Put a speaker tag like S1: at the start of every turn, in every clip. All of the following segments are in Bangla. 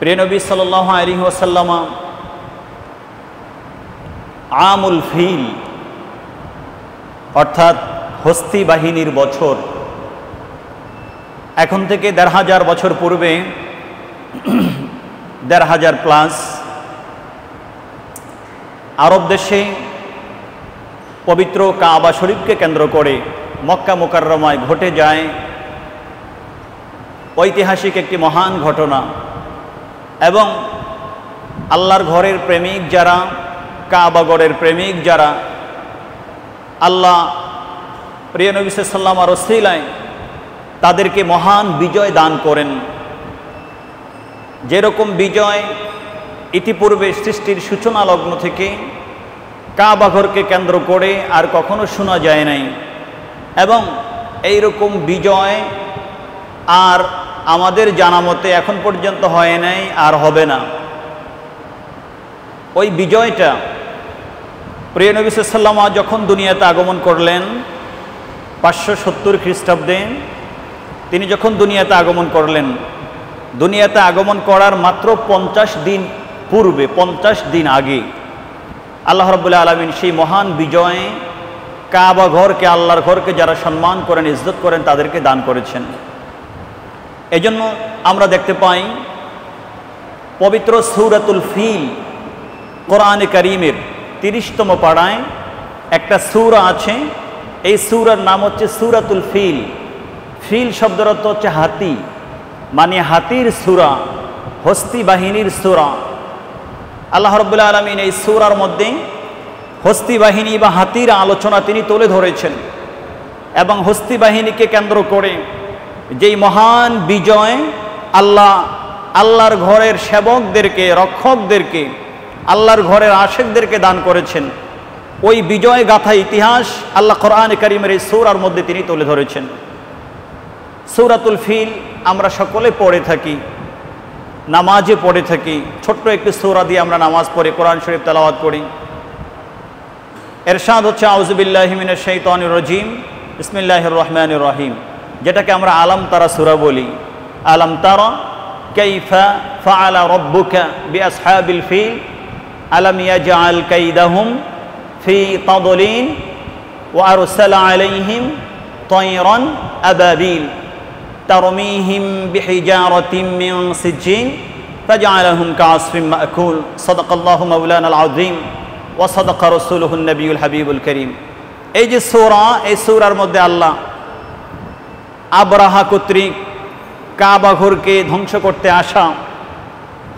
S1: প্রিয় নবী সাল্লাল্লাহু আলাইহি ওয়াসাল্লাম আমুল ফিল অর্থাৎ হস্তি বাহিনীর বছর, এখন থেকে ১৫০০ বছর পূর্বে ১৫০০ প্লাস আরব দেশে পবিত্র কাবা শরীফকে কেন্দ্র করে মক্কা মুকাররমায় ঘটে যায় ঐতিহাসিক একটি মহান ঘটনা। এবং আল্লাহর ঘরের প্রেমিক যারা, কাবাগরের প্রেমিক যারা, আল্লাহ প্রিয় নবী সাল্লাল্লাহু আলাইহি ওয়াসাল্লামের ওসিলায় তাদেরকে মহান বিজয় দান করেন। যেরকম বিজয় ইতিপূর্বে সৃষ্টির সূচনা লগ্ন থেকে কাবাঘরকে কেন্দ্র করে আর কখনো শোনা যায় নাই, এবং এই রকম বিজয় আর আমাদের জানা মতে এখন পর্যন্ত হয় নাই আর হবে না। ওই বিজয়টা প্রিয় নবী সাল্লাল্লাহু আলাইহি ওয়াসাল্লাম যখন দুনিয়াতে আগমন করলেন 570 খ্রিস্টাব্দে, তিনি যখন দুনিয়াতে আগমন করলেন, দুনিয়াতে আগমন করার মাত্র 50 দিন পূর্বে, 50 দিন আগে আল্লাহ রাব্বুল আলামিন সেই মহান বিজয়ে কাবা ঘরকে, আল্লাহর ঘরকে যারা সম্মান করেন, ইজ্জত করেন, তাদেরকে দান করেছেন। এজন্য আমরা দেখতে পাই পবিত্র সূরাতুল ফিল কোরআনে কারীমের 30তম পাড়ায় একটা সূরা আছে। এই সূরার নাম হচ্ছে সূরাতুল ফিল। ফিল শব্দের অর্থ হচ্ছে হাতি, মানে হাতির সূরা, হস্তি বাহিনীর সূরা। আল্লাহ রাব্বুল আলামিন এই সূরার মধ্যে হস্তি বাহিনী বা হাতির আলোচনা তিনি তুলে ধরেছেন, এবং হস্তি বাহিনীকে কেন্দ্র করে যেই মহান বিজয় আল্লাহর ঘরের সেবকদেরকে, রক্ষকদেরকে, আল্লাহর ঘরের আশিকদেরকে দান করেছেন, ওই বিজয় গাথা ইতিহাস আল্লাহ কোরআনে কারীমের এই সূরার মধ্যে তিনি তুলে ধরেছেন। সূরাতুল ফিল আমরা সকলে পড়ে থাকি, নামাজে পড়ে থাকি। ছোট্ট একটি সূরা দিয়ে আমরা নামাজ পড়ি, কোরআন শরীফ তেলাওয়াত করি। এরশাদ হচ্ছে আউযু বিল্লাহি মিনাশ শাইতানির রাজিম, বিসমিল্লাহির রহমানির রহিম, যেটাকে আমরা আলাম তারা সূরা বলি। আলাম তারা কাইফা ফাআলা রাব্বুকা বিআসহাবিল ফিল আলাম ইয়াজআল কাইদাহুম ফি তাদলিন ওয়া আরসালা আলাইহিম তায়রান আবাবিল তারমিহিম বিহিজারাতিন মিন সিজ্জিন ফাজআলাহুম কাআসফিন মাকুল। সাদাকাল্লাহু মাওলানাল আযীম ওয়া সাদাকা রাসূলুহুন নবিয়ুল হাবিবুল কারীম। এই যে সূরা, এই সূরার মধ্যে আল্লাহ আবরাহা কর্তৃক কাবাঘরকে ধ্বংস করতে আসা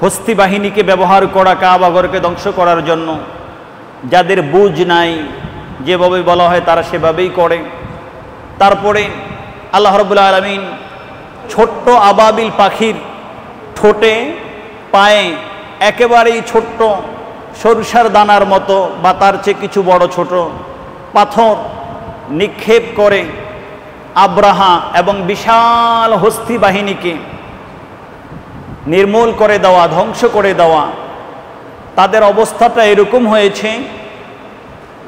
S1: হস্তি বাহিনীকে ব্যবহার করা কাবাঘরকে ধ্বংস করার জন্য, যাদের বুঝ নাই, যেভাবে বলা হয় তারা সেভাবেই করে। তারপরে আল্লাহ রাব্বুল আলামিন ছোট্ট আবাবিল পাখির ঠোঁটে, পায়ে একেবারেই ছোট্ট সরিষার দানার মতো বা তার চেয়ে কিছু বড় ছোট পাথর নিক্ষেপ করে আব্রাহা এবং বিশাল হস্তি বাহিনীকে নির্মূল করে দেওয়া, ধ্বংস করে দেওয়া। তাদের অবস্থাটা এরকম হয়েছে,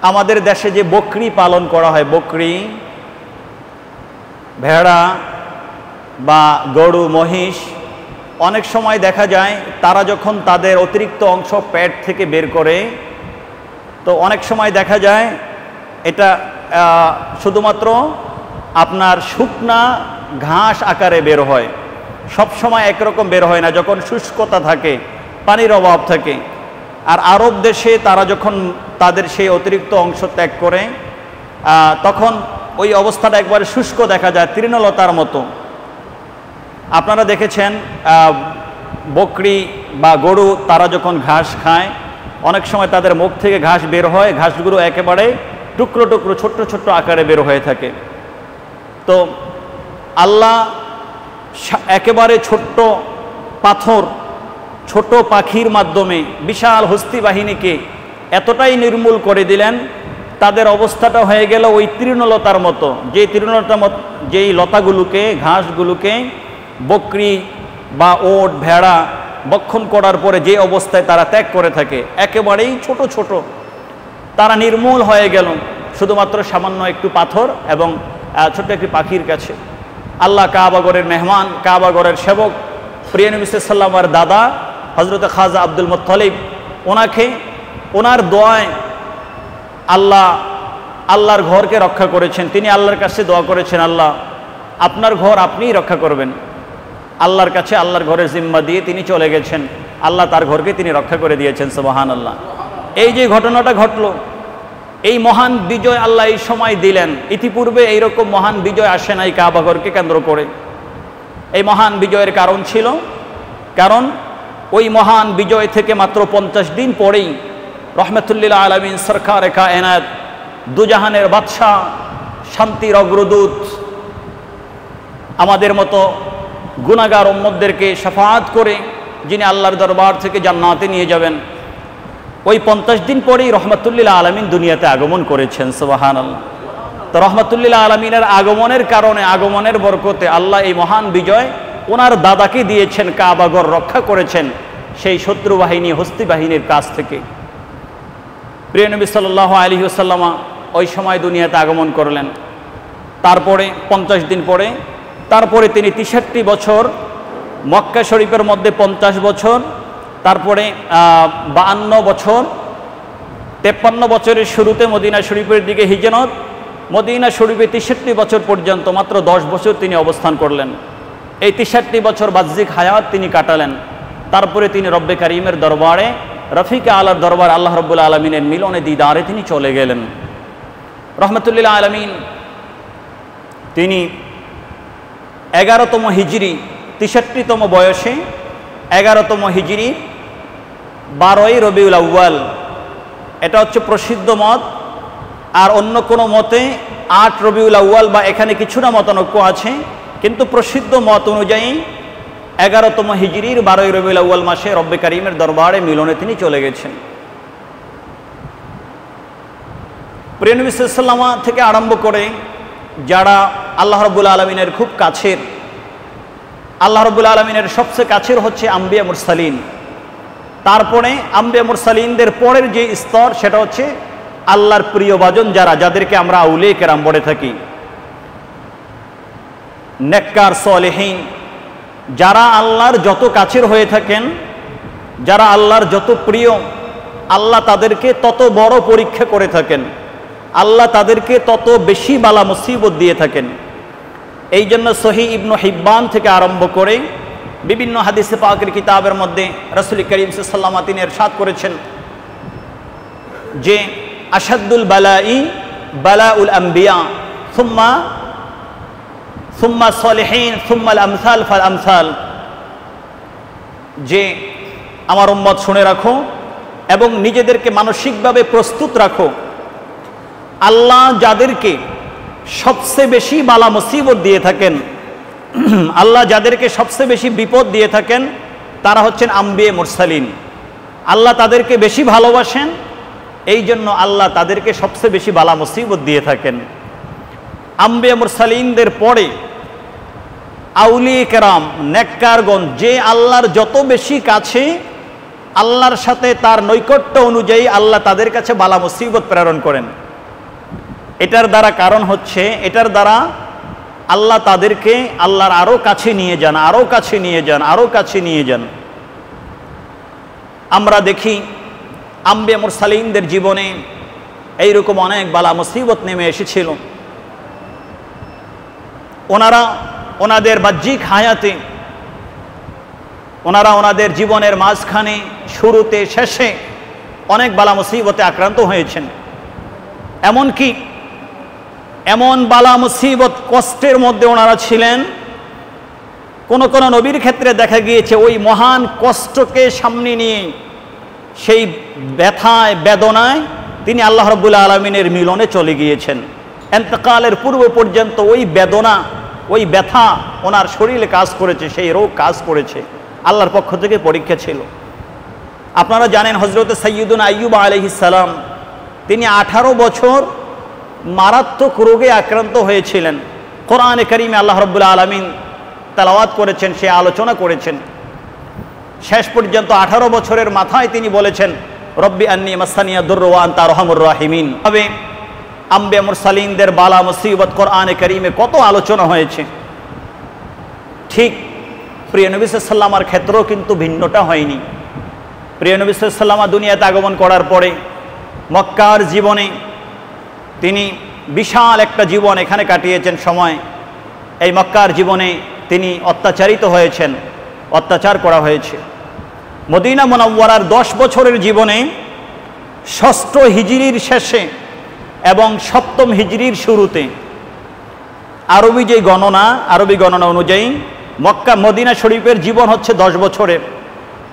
S1: আমাদের দেশে যে বকরি পালন করা হয়, বকরি, ভেড়া বা গরু, মহিষ, অনেক সময় দেখা যায় তারা যখন তাদের অতিরিক্ত অংশ পেট থেকে বের করে, তো অনেক সময় দেখা যায় এটা শুধুমাত্র আপনার শুকনা ঘাস আকারে বের হয়, সব সময় একরকম বের হয় না। যখন শুষ্কতা থাকে, পানির অভাব থাকে, আর আরব দেশে তারা যখন তাদের সেই অতিরিক্ত অংশ ত্যাগ করে, তখন ওই অবস্থাটা একবারে শুষ্ক দেখা যায়, তৃণলতার মতো। আপনারা দেখেছেন বকরি বা গরু তারা যখন ঘাস খায়, অনেক সময় তাদের মুখ থেকে ঘাস বের হয়, ঘাসগুলো একেবারে টুকরো টুকরো ছোট্ট ছোট্ট আকারে বের হয়ে থাকে। তো আল্লাহ একেবারে ছোট্ট পাথর, ছোট পাখির মাধ্যমে বিশাল হস্তি বাহিনীকে এতটাই নির্মূল করে দিলেন, তাদের অবস্থাটা হয়ে গেল ওই তৃণলতার মতো। যেই লতাগুলোকে, ঘাসগুলোকে বকরি বা ওট, ভেড়া বক্ষণ করার পরে যে অবস্থায় তারা ত্যাগ করে থাকে, একেবারেই ছোট ছোট, তারা নির্মূল হয়ে গেল শুধুমাত্র সামান্য একটু পাথর এবং ছোট্ট একটি পাখির কাছে। আল্লাহ কাবাগরের মেহমান, কাবাগরের সেবক, প্রিয় নবী সাল্লাল্লাহু আলাইহি ওয়াসাল্লামের দাদা হযরত খাজা আব্দুল মুত্তালিব, ওনাকে ওনার দোয়ায় আল্লাহর ঘরকে রক্ষা করেছেন। তিনি আল্লাহর কাছে দোয়া করেছেন, আল্লাহ আপনার ঘর আপনিই রক্ষা করবেন। আল্লাহর কাছে আল্লাহর ঘরের জিম্মা দিয়ে তিনি চলে গেছেন, আল্লাহ তার ঘরকে তিনি রক্ষা করে দিয়েছেন। সুবহানাল্লাহ। এই যে ঘটনাটা ঘটলো, এই মহান বিজয় আল্লাহ এই সময় দিলেন। ইতিপূর্বে এইরকম মহান বিজয় আসে নাই কাবা ঘরকে কেন্দ্র করে। এই মহান বিজয়ের কারণ ছিল, কারণ ওই মহান বিজয় থেকে মাত্র 50 দিন পরেই রহমতুল্লিল আলামিন সরকারে কায়নাত, দুজাহানের বাদশাহ, শান্তির অগ্রদূত, আমাদের মতো গুনাহগার উম্মতদেরকে শাফাআত করে যিনি আল্লাহর দরবার থেকে জান্নাতে নিয়ে যাবেন, ওই 50 দিন পরেই রহমতুল্লিল আলামিন দুনিয়াতে আগমন করেছেন। সুবহানাল্লাহ। তো রহমতুল্লিল আলামিনের আগমনের কারণে, আগমনের বরকতে আল্লাহ এই মহান বিজয় ওনার দাদাকে দিয়েছেন, কাবাঘর রক্ষা করেছেন সেই শত্রু বাহিনী, হস্তি বাহিনীর কাছ থেকে। প্রিয় নবী সাল্লাল্লাহু আলাইহি ওয়াসাল্লাম ওই সময় দুনিয়াতে আগমন করলেন। তারপরে 50 দিন পরে তারপরে তিনি 63 বছর, মক্কা শরীফের মধ্যে 50 বছর, তারপরে 52 বছর, 53 বছরের শুরুতে মদিনা শরীফের দিকে হিজরত, মদিনা শরীফে 63 বছর পর্যন্ত মাত্র 10 বছর তিনি অবস্থান করলেন। এই 63 বছর বাহ্যিক হায়াত তিনি কাটালেন। তারপরে তিনি রব্বে কারিমের দরবারে, রফিকে আলার দরবার আল্লাহ রব্বুল আলমিনের মিলনে দিদারে তিনি চলে গেলেন। রহমতুল্লিল আলমিন তিনি 11তম হিজরি, 63তম বয়সে 11তম হিজরি 12ই রবিউল আউয়াল, এটা হচ্ছে প্রসিদ্ধ মত। আর অন্য কোনো মতে 8 রবিউল আউয়াল, বা এখানে কিছুটা মতানৈক্য আছে, কিন্তু প্রসিদ্ধ মত অনুযায়ী 11তম হিজরির 12ই রবিউল আউয়াল মাসে রব্বে কারিমের দরবারে মিলনে তিনি চলে গেছেন। প্রিয় নবী সাল্লাল্লাহু আলাইহি ওয়াসাল্লাম থেকে আরম্ভ করে যারা আল্লাহ রাব্বুল আলামিনের খুব কাছের, আল্লাহ রাব্বুল আলামিনের সবচেয়ে কাছের হচ্ছে আম্বিয়া মুরসালিন। তারপরে আম্বিয়া মুরসালিনদের পরের যে স্তর সেটা হচ্ছে আল্লাহর প্রিয়ভাজন যারা, যাদেরকে আমরা আউলিয়া কেরাম বলে থাকি, নেককার সালেহীন, যারা আল্লাহর যত কাছের হয়ে থাকেন, যারা আল্লাহর যত প্রিয়, আল্লাহ তাদেরকে তত বড় পরীক্ষা করে থাকেন, আল্লাহ তাদেরকে তত বেশি বালা মুসিবত দিয়ে থাকেন। এই জন্য সহিহ ইবনে হিব্বান থেকে আরম্ভ করে বিভিন্ন হাদিসে পাকের কিতাবের মধ্যে রাসূল করিম সাল্লাল্লাহু আলাইহি ওয়াসাল্লাম তিনি ইরশাদ করেছেন যে আশাদ্দুল বালাই বালাউল আম্বিয়া সুম্মা সালিহিন সুম্মাল আমসাল ফাল আমসাল, যে আমার উম্মত শুনে রাখো এবং নিজেদেরকে মানসিকভাবে প্রস্তুত রাখো, আল্লাহ যাদেরকে সবচেয়ে বেশি বালা মুসিবত দিয়ে থাকেন, আল্লাহ যাদেরকে সবচেয়ে বেশি বিপদ দিয়ে থাকেন, তারা হচ্ছেন আম্বিয়া মুরসালিন। আল্লাহ তাদেরকে বেশি ভালোবাসেন, এই জন্য আল্লাহ তাদেরকে সবচেয়ে বেশি বালা মুসিবত দিয়ে থাকেন। আম্বিয়া মুরসালিনদের পরে আউলিয়া কেরাম, নেককারগণ, যে আল্লাহর যত বেশি কাছে, আল্লাহর সাথে তার নৈকট্য অনুযায়ী আল্লাহ তাদের কাছে বালা মুসিবত প্রেরণ করেন। এটার দ্বারা কারণ হচ্ছে, এটার দ্বারা আল্লাহ তাদেরকে আল্লাহর আরও কাছে নিয়ে যান, আরও কাছে নিয়ে যান, আরও কাছে নিয়ে যান। আমরা দেখি আম্বিয়া মুরসালিনদের জীবনে এইরকম অনেক বালা মুসিবত নেমে এসেছিল। ওনারা ওনাদের বাহ্যিক হায়াতে, ওনারা ওনাদের জীবনের মাঝখানে, শুরুতে, শেষে অনেক বালা মুসিবতে আক্রান্ত হয়েছেন। এমনকি এমন বালা মুসিবত, কষ্টের মধ্যে ওনারা ছিলেন, কোন কোন নবীর ক্ষেত্রে দেখা গিয়েছে ওই মহান কষ্টকে সামনে নিয়ে, সেই ব্যথায় বেদনায় তিনি আল্লাহ রাব্বুল আলামিনের মিলনে চলে গিয়েছেন। ইন্তেকালের পূর্ব পর্যন্ত ওই বেদনা, ওই ব্যথা ওনার শরীরে কাজ করেছে, সেই রোগ কাজ করেছে, আল্লাহর পক্ষ থেকে পরীক্ষা ছিল। আপনারা জানেন হযরত সাইয়্যিদুনা আইয়ুব আলাইহিস সালাম, তিনি 18 বছর মারাত্মক রোগে আক্রান্ত হয়েছিলেন। কোরআনে কারিমে আল্লাহ রাব্বুল আলামিন তেলাওয়াত করেছেন, সে আলোচনা করেছেন। শেষ পর্যন্ত 18 বছরের মাথায় তিনি বলেছেন, রব্বি আন্নী মাসানিয়া দুররু ওয়া আনতা আরহামুর রাহিমিন। তবে আম্বিয়া মুরসালিনদের বালা মুসিবত কোরআনে কারিমে কত আলোচনা হয়েছে। ঠিক প্রিয় নবী সাল্লাল্লাহু আলাইহি ওয়াসাল্লামের ক্ষেত্রেও কিন্তু ভিন্নটা হয়নি। প্রিয় নবী সাল্লাল্লাহু আলাইহি ওয়াসাল্লাম দুনিয়াতে আগমন করার পরে মক্কার জীবনে তিনি বিশাল একটা জীবন এখানে কাটিয়েছেন সময়। এই মক্কার জীবনে তিনি অত্যাচারিত হয়েছেন, অত্যাচার করা হয়েছে। মদিনা মুনাওয়ারার 10 বছরের জীবনে 6ষ্ঠ হিজরির শেষে এবং 7ম হিজরির শুরুতে আরবি গণনা অনুযায়ী মদিনা শরীফের জীবন হচ্ছে 10 বছরের।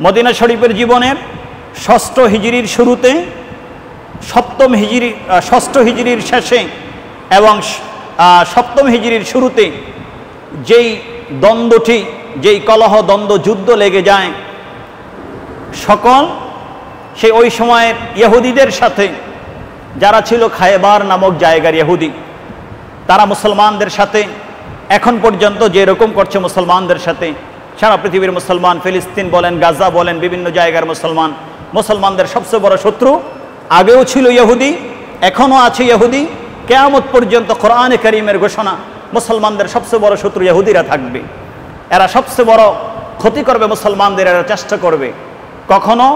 S1: মদিনা শরীফের জীবনের 6ষ্ঠ হিজরির শুরুতে, 6ষ্ঠ হিজরির শেষে এবং 7ম হিজরির শুরুতে যেই দ্বন্দ্বটি, যেই কলহ দ্বন্দ্ব যুদ্ধ লেগে যায় ওই সময়ের ইহুদিদের সাথে, যারা ছিল খায়বার নামক জায়গার ইহুদি, তারা মুসলমানদের সাথে এখন পর্যন্ত যেরকম করছে মুসলমানদের সাথে, সারা পৃথিবীর মুসলমান, ফিলিস্তিন বলেন, গাজা বলেন, বিভিন্ন জায়গার মুসলমানদের সবচেয়ে বড় শত্রু আগেও ছিল ইহুদি, এখনও আছে ইহুদি। কিয়ামত পর্যন্ত কোরআনে কারীমের ঘোষণা, মুসলমানদের সবচেয়ে বড় শত্রু ইহুদিরা থাকবে। এরা সবচেয়ে বড় ক্ষতি করবে মুসলমানদের, এরা চেষ্টা করবে। কখনো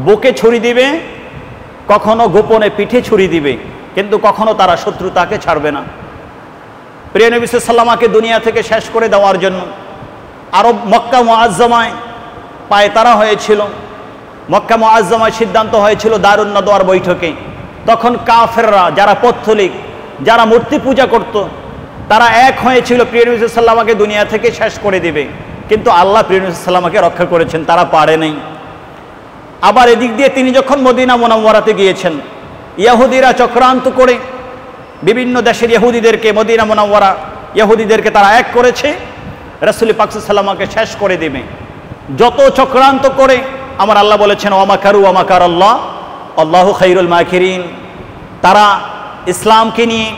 S1: বুকে ছুরি দিবে, কখনো গোপনে পিঠে ছুরি দিবে, কিন্তু কখনো তারা শত্রুতাকে ছাড়বে না। প্রিয় নবী সাল্লাল্লাহু আলাইহি ওয়াসাল্লামকে দুনিয়া থেকে শেষ করে দেওয়ার জন্য মক্কা মুআজ্জামায় পায়তারা হয়েছিল। মক্কা মুআজ্জামায় সিদ্ধান্ত হয়েছিল দারুন নাদওয়ার বৈঠকে। তখন কাফেররা, যারা পৌত্তলিক, যারা মূর্তি পূজা করত, তারা এক হয়েছিল প্রিয় নবী সাল্লাল্লাহু আলাইহি ওয়াসাল্লামকে দুনিয়া থেকে শেষ করে দিবে, কিন্তু আল্লাহ প্রিয় নবী সাল্লাল্লাহু আলাইহি ওয়াসাল্লামকে রক্ষা করেছেন, তারা পারে নাই। আবার এদিক দিয়ে তিনি যখন মদিনা মুনাওয়ারাতে গিয়েছেন, ইহুদিরা চক্রান্ত করে বিভিন্ন দেশের ইহুদিদেরকে, মদিনা মুনাওয়ারা ইহুদিদেরকে তারা এক করেছে রাসূল পাক সাল্লাল্লাহু আলাইহি ওয়াসাল্লামকে শেষ করে দিবে। যত চক্রান্ত করে আমার আল্লাহ বলেছেন ওয়া মাকারু ওয়া মাকারাল্লাহ আল্লাহু খায়রুল মাকিরিন। তারা ইসলামকে নিয়ে,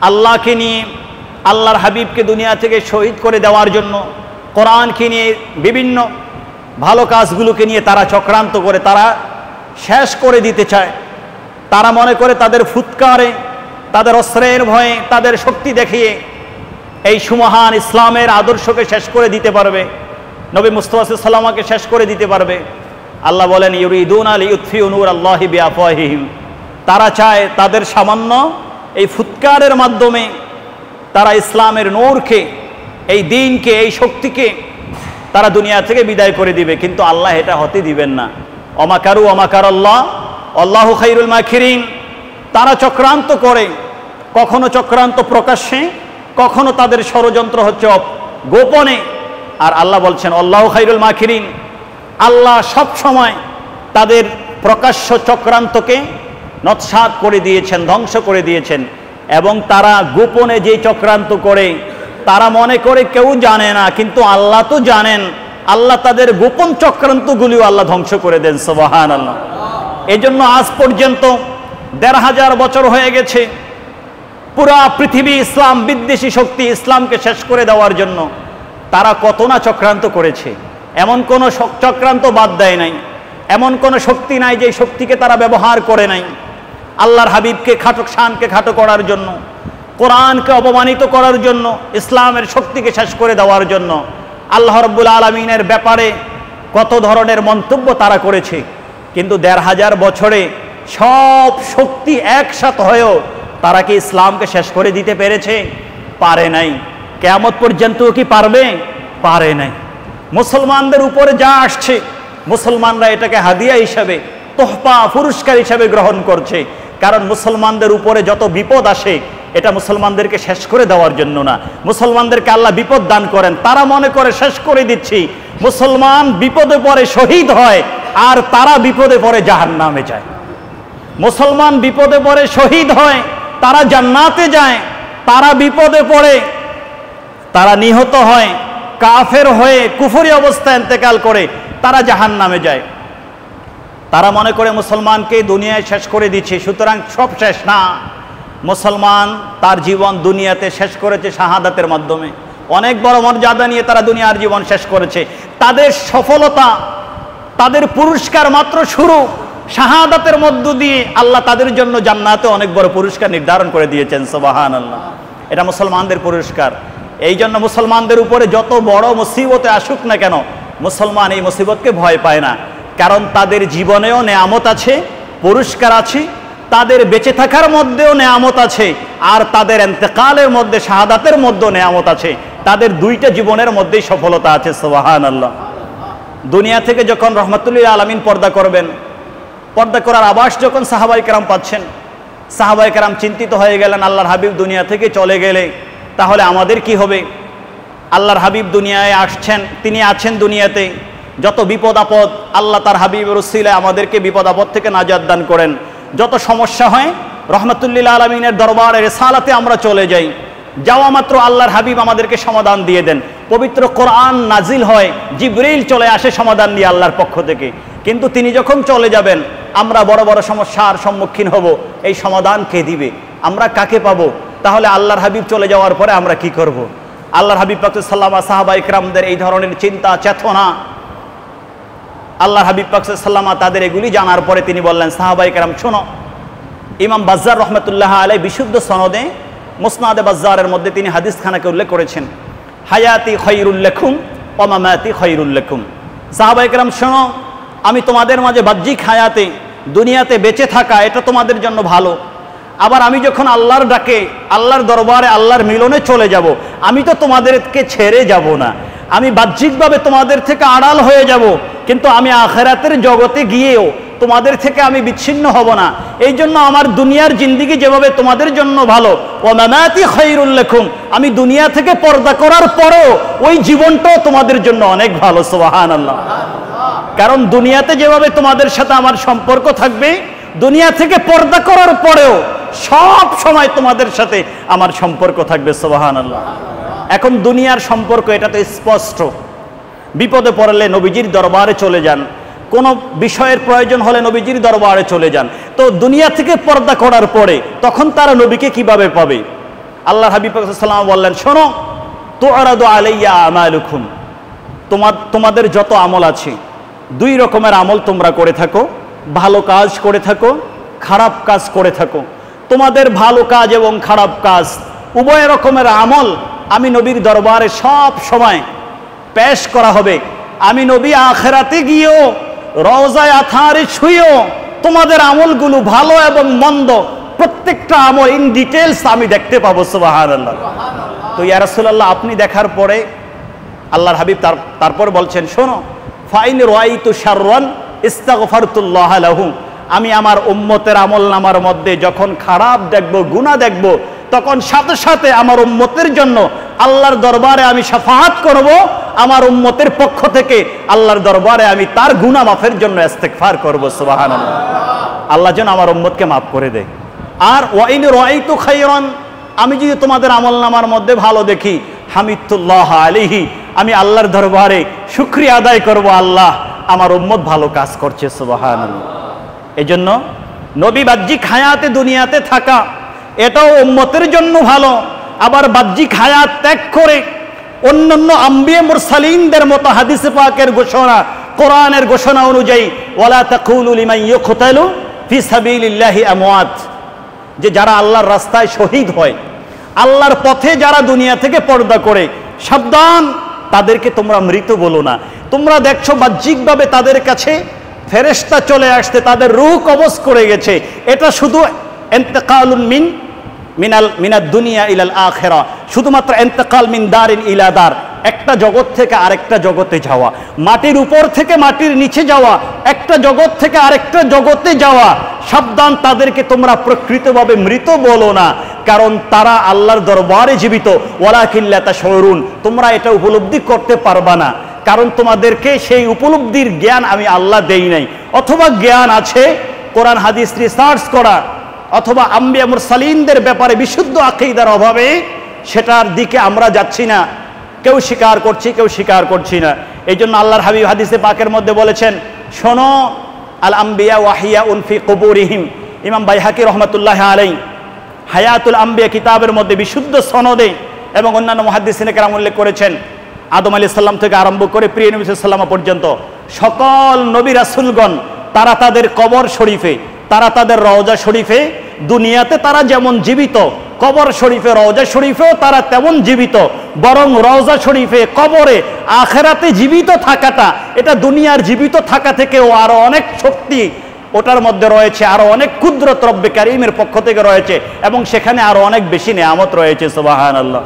S1: আল্লাহকে নিয়ে, আল্লাহর হাবিবকে দুনিয়া থেকে শহীদ করে দেওয়ার জন্য, কোরআনকে নিয়ে, বিভিন্ন ভালো কাজগুলোকে নিয়ে তারা চক্রান্ত করে, তারা শেষ করে দিতে চায়। তারা মনে করে তাদের ফুৎকারে, তাদের অস্ত্রের ভয়ে, তাদের শক্তি দেখিয়ে এই সুমহান ইসলামের আদর্শকে শেষ করে দিতে পারবে, নবী মুস্তাফা সাল্লাল্লাহু আলাইহি ওয়াসাল্লামকে শেষ করে দিতে পারবে। আল্লাহ বলেন ইউরিদুনা লিইউতফিউ নূরাল্লাহি বিআফওয়াহিহিম। তারা চায় তাদের সামান্য এই ফুৎকারের মাধ্যমে তারা ইসলামের নূরকে, এই দ্বীনকে, এই শক্তিকে তারা দুনিয়া থেকে বিদায় করে দিবে, কিন্তু আল্লাহ এটা হতে দিবেন না। অমাকারু অমাকারাল্লাহ আল্লাহু খায়রুল মাকিরিন। তারা চক্রান্ত করে, কখনো চক্রান্ত প্রকাশ্যে, কখনো তাদের ষড়যন্ত্র হচ্ছে গোপনে। আর আল্লাহ বলছেন আল্লাহু খায়রুল মাকিরিন, আল্লাহ সব সময় তাদের প্রকাশ্য চক্রান্তকে নৎসাৎ করে দিয়েছেন, ধ্বংস করে দিয়েছেন। এবং তারা গোপনে যে চক্রান্ত করে, তারা মনে করে কেউ জানে না, কিন্তু আল্লাহ তো জানেন। আল্লাহ তাদের গোপন চক্রান্তগুলিও আল্লাহ ধ্বংস করে দেন, সুবহানাল্লাহ। এজন্য আজ পর্যন্ত ১৫০০ বছর হয়ে গেছে, পুরা পৃথিবী ইসলাম বিদ্বেষী শক্তি ইসলামকে শেষ করে দেওয়ার জন্য তারা কত না চক্রান্ত করেছে। এমন কোনো চক্রান্ত বাদ দেয় নাই, এমন কোনো শক্তি নাই যে শক্তিকে তারা ব্যবহার করে নাই আল্লাহর হাবিবকে শানকে খাটো করার জন্য, কোরআনকে অপমানিত করার জন্য, ইসলামের শক্তিকে শেষ করে দেওয়ার জন্য। আল্লাহ রাব্বুল আলামিনের ব্যাপারে কত ধরনের মন্তব্য তারা করেছে, কিন্তু ১৫০০ বছরে সব শক্তি একসাথে হয়েও তারা কি ইসলামকে শেষ করে দিতে পেরেছে? পারে নাই। কিয়ামত পর্যন্ত কি পারবে? পারে নাই। মুসলমানদের উপরে যা আসছে, মুসলমানরা এটাকে হাদিয়া হিসাবে, তোহফা, পুরস্কার হিসাবে গ্রহণ করছে। কারণ মুসলমানদের উপরে যত বিপদ আসে, এটা মুসলমানদেরকে শেষ করে দেওয়ার জন্য না। মুসলমানদেরকে আল্লাহ বিপদ দান করেন, তারা মনে করে শেষ করে দিচ্ছি। মুসলমান বিপদে পড়ে শহীদ হয়, আর তারা বিপদে পড়ে জাহান্নামে যায়। মুসলমান বিপদে পড়ে শহীদ হয়, তারা জান্নাতে যায়। তারা বিপদে পড়ে, তারা নিহত হয়, কাফের হয়ে কুফরি অবস্থায় ইন্তেকাল করে, তারা জাহান্নামে যায়। তারা মনে করে মুসলমানকে দুনিয়ায় শেষ করে দিচ্ছে, সুতরাং সব শেষ না। মুসলমান তার জীবন দুনিয়াতে শেষ করেছে শাহাদাতের মাধ্যমে। অনেক বড় মর্যাদা নিয়ে তারা দুনিয়ার জীবন শেষ করেছে। তাদের সফলতা, তাদের পুরস্কার মাত্র শুরু। শাহাদাতের মধ্য দিয়ে আল্লাহ তাদের জন্য জান্নাতে অনেক বড় পুরস্কার নির্ধারণ করে দিয়েছেন, সুবহানাল্লাহ। এটা মুসলমানদের পুরস্কার। এই জন্য মুসলমানদের উপরে যত বড় মুসিবতে আসুক না কেন, মুসলমান এই মুসিবতকে ভয় পায় না। কারণ তাদের জীবনেও নেয়ামত আছে, পুরস্কার আছে, তাদের বেঁচে থাকার মধ্যেও নেয়ামত আছে, আর তাদের ইন্তেকালের মধ্যে, শাহাদাতের মধ্যেও নেয়ামত আছে। তাদের দুইটা জীবনের মধ্যেই সফলতা আছে। সুবহানাল্লাহ। দুনিয়া থেকে যখন রহমাতুল্লিল আলামিন পর্দা করবেন, পর্দা করার আভাস যখন সাহাবায়ে কেরাম পাচ্ছেন, সাহাবায়ে কেরাম চিন্তিত হয়ে গেলেন, আল্লাহর হাবিব দুনিয়া থেকে চলে গেলে তাহলে আমাদের কি হবে? আল্লাহর হাবিব দুনিয়ায় আসছেন, তিনি আছেন দুনিয়াতে, যত বিপদ আপদ আল্লাহ তার হাবিবের উসিলায় আমাদেরকে বিপদ আপদ থেকে নাজাত দান করেন। যত সমস্যা হয় রহমাতুল্লিল আলামিনের দরবারে রিসালাতে আমরা চলে যাই, যাওয়া মাত্র আল্লাহর হাবিব আমাদেরকে সমাধান দিয়ে দেন। পবিত্র কোরআন নাজিল হয়, জিবরিল চলে আসে সমাধান দিয়ে আল্লাহর পক্ষ থেকে। কিন্তু তিনি যখন চলে যাবেন আমরা বড় বড় সমস্যার সম্মুখীন হব। এই সমাধান কে দিবে? আমরা কাকে পাবো? তাহলে আল্লাহর হাবিব চলে যাওয়ার পরে আমরা কি করব? আল্লাহর হাবিব পাক সাল্লাল্লাহু আলাইহি সাহাবায়ে কেরামদের এই ধরনের চিন্তা চেতনা, আল্লাহর হাবিব পাক সাল্লাল্লাহু আলাইহি তাদের এগুলি জানার পরে তিনি বললেন, সাহাবায়ে কেরাম শোনো। ইমাম বাজ্জার রহমতুল্লাহ আলাইহি বিশুদ্ধ সনদে মুসনাদে বাজ্জারের মধ্যে তিনি হাদিস খানাকে উল্লেখ করেছেন, হায়াতি খায়রুল লাকুম ওয়া মামাতি খায়রুল লাকুম। সাহাবায়ে কেরাম শোনো, আমি তোমাদের মাঝে বাহ্যিক হায়াতে, দুনিয়াতে বেঁচে থাকা এটা তোমাদের জন্য ভালো। আবার আমি যখন আল্লাহর ডাকে, আল্লাহর দরবারে, আল্লাহর মিলনে চলে যাব, আমি তো তোমাদেরকে ছেড়ে যাব না। আমি বাহ্যিকভাবে তোমাদের থেকে আড়াল হয়ে যাব, কিন্তু আমি আখিরাতের জগতে গিয়েও তোমাদের থেকে আমি বিচ্ছিন্ন হব না। এই জন্য আমার দুনিয়ার জিন্দেগি যেভাবে তোমাদের জন্য ভালো, ওয়া মামাতি খায়রুল লাকুম, আমি দুনিয়া থেকে পর্দা করার পরেও ওই জীবনটাও তোমাদের জন্য অনেক ভালো। সুবহানাল্লাহ। কারণ দুনিয়াতে যেভাবে তোমাদের সাথে আমার সম্পর্ক থাকবে, দুনিয়া থেকে পর্দা করার পরেও সব সময় তোমাদের সাথে আমার সম্পর্ক থাকবে। সুবহানাল্লাহ। এখন দুনিয়ার সম্পর্ক এটা তো স্পষ্ট। বিপদে পড়লে নবীজির দরবারে চলে যান, কোনো বিষয়ের প্রয়োজন হলে নবীজির দরবারে চলে যান। তো দুনিয়া থেকে পর্দা করার পরে তখন তারা নবীকে কিভাবে পাবে? আল্লাহর হাবিব সাল্লাল্লাহু আলাইহি ওয়াসাল্লাম বললেন, শোনো, তুআরাদু আলাইয়া আমালুকুম, তোমাদের যত আমল আছে, দুই রকমের আমল তোমরা করে থাকো, ভালো কাজ করে থাকো, খারাপ কাজ করে থাকো। তোমাদের ভালো কাজ এবং খারাপ কাজ উভয় রকমের আমল আমি নবীর দরবারে সব সময় পেশ করা হবে। আমি নবী আখিরাতে গিয়েও, রওজায়ে আতহারে ছুঁয়েও তোমাদের আমলগুলো ভালো এবং মন্দ প্রত্যেকটা আমল ইন ডিটেলস আমি দেখতে পাবো। সুবহানাল্লাহ। তো ইয়া রাসূলুল্লাহ, আপনি দেখার পরে আল্লাহর হাবিব তারপর বলছেন, শোনো, ফাইন রাআইতু শাররান ইস্তাগফারতুল্লাহ লাহু, আমি আমার উম্মতের আমলনামার মধ্যে যখন খারাপ দেখব, গুনাহ দেখব, তখন সাথে সাথে আমার উম্মতের জন্য আল্লাহর দরবারে আমি শাফাআত করব। আমার উম্মতের পক্ষ থেকে আল্লাহর দরবারে আমি তার গুনাহ মাফের জন্য ইস্তিগফার করব। সুবহানাল্লাহ। আল্লাহ যেন আমার উম্মতকে মাফ করে দেয়। আর ওয়াইন রাআইতু খায়রান, আমি যদি তোমাদের আমলনামার মধ্যে ভালো দেখি, হামিদুল্লাহ আলাইহি, আমি আল্লাহর দরবারে শুকরিয়া আদায় করব, আল্লাহ আমার উম্মত ভালো কাজ করছে। সুবহানাল্লাহ। এজন্য নবী বাহ্যিক হায়াতে দুনিয়াতে থাকা এটাও উম্মতের জন্য ভালো। আবার বাহ্যিক হায়াত ত্যাগ করে অন্যান্য আম্বিয়া মুরসালিনদের মতো হাদিসে পাকের ঘোষণা, কোরআনের ঘোষণা অনুযায়ী, ওয়ালা তাকুলু লিমান ইউকতালু ফি সাবিলিল্লাহি আমওয়াত, যে যারা আল্লাহর রাস্তায় শহীদ হয়, আল্লাহর পথে যারা দুনিয়া থেকে পর্দা করে, সাবধান, তাদেরকে তোমরা মৃত বলো না। তোমরা দেখছো বাহ্যিকভাবে তাদের কাছে ফেরেশতা চলে আসতে, তাদের রূহ কবজ করে গেছে, এটা শুধু ইন্তেকালুন মিনাদ দুনিয়া ইলাল আখিরা, শুধুমাত্র ইন্তেকাল মিন দারিন ইলা দার, একটা জগৎ থেকে আরেকটা জগতে যাওয়া, মাটির উপর থেকে মাটির নিচে যাওয়া, একটা জগৎ থেকে আরেকটা জগতে যাওয়া। সাবধান, তাদেরকে তোমরা প্রকৃতভাবে মৃত বলো না, কারণ তারা আল্লাহর দরবারে জীবিত। ওয়ালাকিন লা তাশউরুন, তোমরা এটা উপলব্ধি করতে পারবা না, কারণ তোমাদেরকে সেই উপলব্ধির জ্ঞান আমি আল্লাহ দেই নাই। অথবা জ্ঞান আছে, কোরআন হাদিস রিসার্চ করা, অথবা আম্বিয়া মুরসালিনদের ব্যাপারে বিশুদ্ধ আকীদার অভাবে সেটার দিকে আমরা যাচ্ছি না। কেউ স্বীকার করছি, কেউ স্বীকার করছি না। এই জন্য আল্লাহর হাবিব হাদিসে পাকের মধ্যে বলেছেন, শোনো, আল আম্বিয়া ওয়াহিয়াউন ফি কুবুরিহিম। ইমাম বাইহাকি রহমতুল্লাহ আলাইহি হায়াতুল আম্বিয়া কিতাবের মধ্যে বিশুদ্ধ সনদে এবং অন্যান্য মুহাদ্দিসিনে কেরাম উল্লেখ করেছেন, আদম আলাইহিস সালাম থেকে আরম্ভ করে প্রিয় নবী সাল্লাল্লাহু আলাইহি ওয়াসাল্লাম পর্যন্ত সকল নবী রাসূলগণ তারা তাদের কবর শরীফে, তারা তাদের রওজা শরীফে দুনিয়াতে তারা যেমন জীবিত, কবর শরীফে, রওজা শরীফেও তারা তেমন জীবিত, বরং রওজা শরীফে, কবরে, আখেরাতে জীবিত থাকাটা এটা দুনিয়ার জীবিত থাকা থেকেও আরো অনেক শক্তি ওটার মধ্যে রয়েছে, আরো অনেক কুদরত রব্বে কারীমের পক্ষ থেকে রয়েছে, এবং সেখানে আরো অনেক বেশি নেয়ামত রয়েছে। সুবহানাল্লাহ।